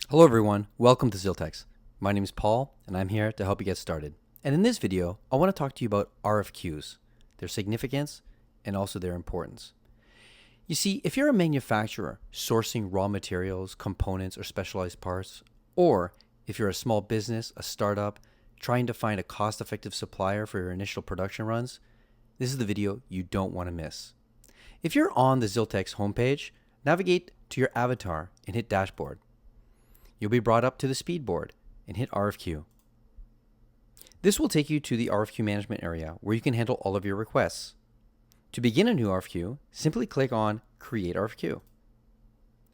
Hello everyone, welcome to ZILTX. My name is Paul and I'm here to help you get started. And in this video, I want to talk to you about RFQs, their significance, and also their importance. You see, if you're a manufacturer sourcing raw materials, components, or specialized parts, or if you're a small business, a startup, trying to find a cost-effective supplier for your initial production runs, this is the video you don't want to miss. If you're on the ZILTX homepage, navigate to your avatar and hit Dashboard. You'll be brought up to the speed board and hit RFQ. This will take you to the RFQ management area where you can handle all of your requests. To begin a new RFQ, simply click on Create RFQ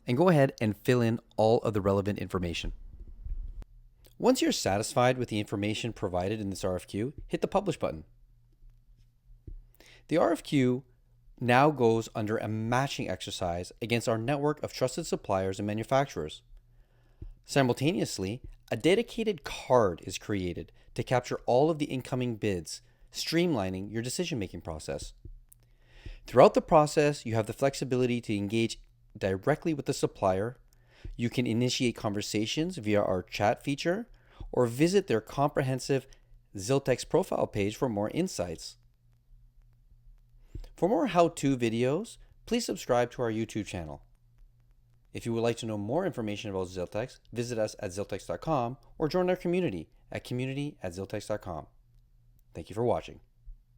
and go ahead and fill in all of the relevant information. Once you're satisfied with the information provided in this RFQ, hit the Publish button. The RFQ now goes under a matching exercise against our network of trusted suppliers and manufacturers. Simultaneously, a dedicated card is created to capture all of the incoming bids, streamlining your decision-making process. Throughout the process, you have the flexibility to engage directly with the supplier. You can initiate conversations via our chat feature or visit their comprehensive ZILTX profile page for more insights. For more how-to videos, please subscribe to our YouTube channel. If you would like to know more information about ZILTX, visit us at ziltex.com or join our community at community@ziltex.com. Thank you for watching.